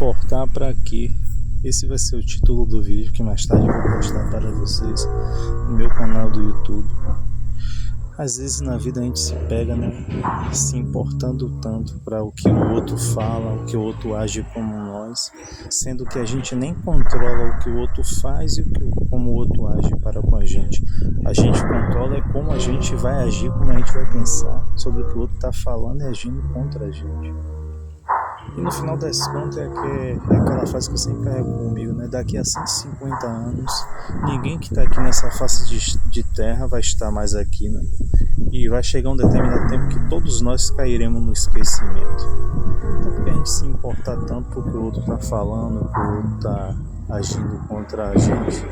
importar para quê? Esse vai ser o título do vídeo que mais tarde eu vou postar para vocês no meu canal do YouTube. Às vezes na vida a gente se pega, se importando tanto para o que o outro fala, o que o outro age como nós, sendo que a gente nem controla o que o outro faz e como o outro age para com a gente. A gente controla como a gente vai agir, como a gente vai pensar sobre o que o outro está falando e agindo contra a gente. E no final das contas é aquela frase que eu sempre carrego comigo, Daqui a 150 anos, ninguém que está aqui nessa face de terra vai estar mais aqui, E vai chegar um determinado tempo que todos nós cairemos no esquecimento. Então por que a gente se importa tanto porque o outro está falando, porque o outro está agindo contra a gente?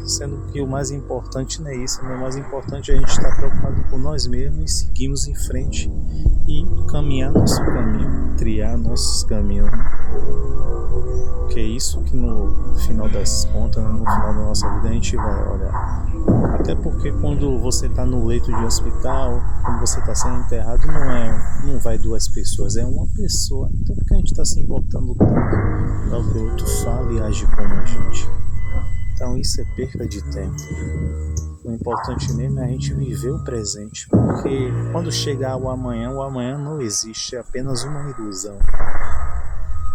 Sendo que o mais importante não é isso, O mais importante é a gente estar preocupado com nós mesmos e seguirmos em frente e caminhar nosso caminho, trilhar nossos caminhos. Que é isso que no final das contas, no final da nossa vida a gente vai olhar. Até porque quando você está no leito de hospital, quando você está sendo enterrado, não vai duas pessoas, é uma pessoa. Então por que a gente está se importando tanto para o que o outro fala e age como a gente? Então isso é perca de tempo. O importante mesmo é a gente viver o presente, porque quando chegar o amanhã não existe, é apenas uma ilusão.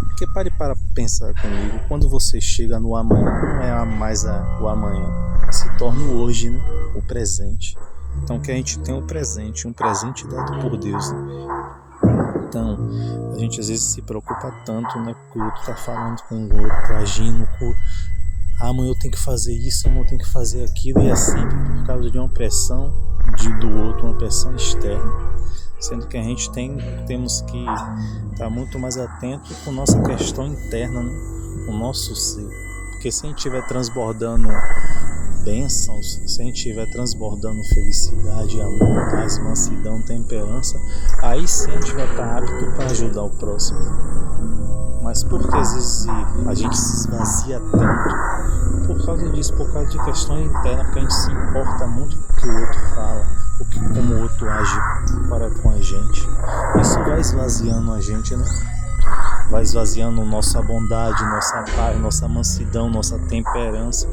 Porque pare para pensar comigo, quando você chega no amanhã, não é mais o amanhã, se torna o hoje, o presente. Então que a gente tem o presente, um presente dado por Deus. Então a gente às vezes se preocupa tanto, que o outro está falando com o outro, agindo com... amanhã eu tenho que fazer isso, amanhã eu tenho que fazer aquilo, e é sempre por causa de uma pressão do outro, uma pressão externa. Sendo que a gente temos que estar muito mais atento com nossa questão interna, o nosso ser. Porque se a gente estiver transbordando bênçãos, se a gente estiver transbordando felicidade, amor, paz, mansidão, temperança, aí sim a gente vai estar apto para ajudar o próximo. Mas por que às vezes a gente se esvazia tanto? Por causa disso, por causa de questões internas, porque a gente se importa muito com o que o outro fala, como o outro age para com a gente. Isso vai esvaziando a gente, Vai esvaziando nossa bondade, nossa paz, nossa mansidão, nossa temperança.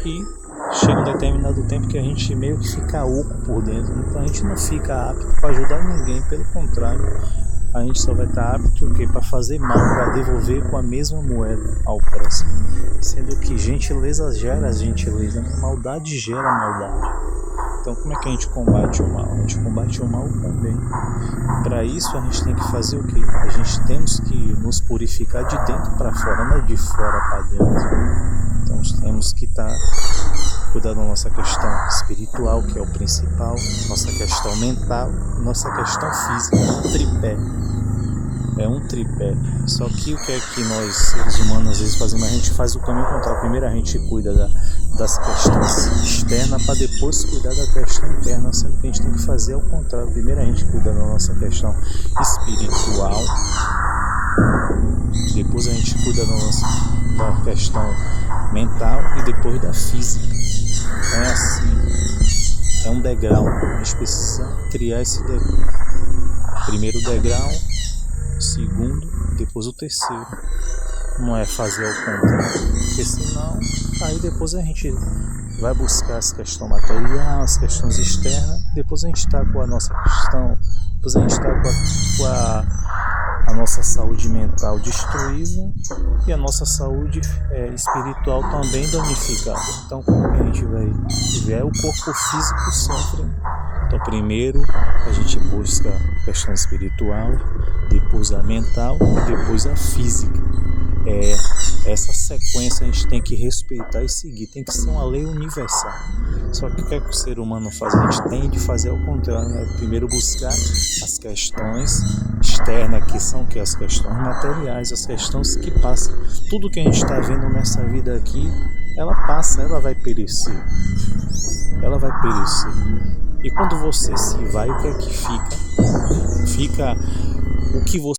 E chega um determinado tempo que a gente meio que fica oco por dentro. Então a gente não fica apto para ajudar ninguém, pelo contrário. A gente só vai estar apto para fazer mal, para devolver com a mesma moeda ao próximo. Sendo que gentileza gera gentileza, maldade gera maldade. Então como é que a gente combate o mal? A gente combate o mal com o bem. Para isso a gente tem que fazer o quê? A gente temos que nos purificar de dentro para fora, não de fora para dentro. Então temos que cuidar da nossa questão espiritual, que é o principal, nossa questão mental, nossa questão física, é um tripé. Só que o que é que nós, seres humanos, às vezes fazemos? A gente faz o caminho contrário. Primeiro a gente cuida das questões externas para depois cuidar da questão interna, sendo que a gente tem que fazer ao contrário. Primeiro a gente cuida da nossa questão espiritual, depois a gente cuida da questão mental e depois da física. É assim, é um degrau. A gente precisa criar esse degrau. Primeiro degrau, segundo, depois o terceiro. Não é fazer ao contrário, porque senão aí depois a gente vai buscar as questões materiais, as questões externas, depois a gente está com a nossa questão, depois a gente está com a nossa saúde mental destruída e a nossa saúde espiritual também danificada. Então como que a gente vai viver? O corpo físico sofre. Então primeiro a gente busca a questão espiritual, depois a mental e depois a física. Essa sequência a gente tem que respeitar e seguir, tem que ser uma lei universal. Só que o que é que o ser humano faz? A gente tem de fazer ao contrário, Primeiro buscar as questões externas, que são as questões materiais, as questões que passam. Tudo que a gente está vendo nessa vida aqui, ela passa, ela vai perecer. E quando você se vai, o que é que fica? Fica o que você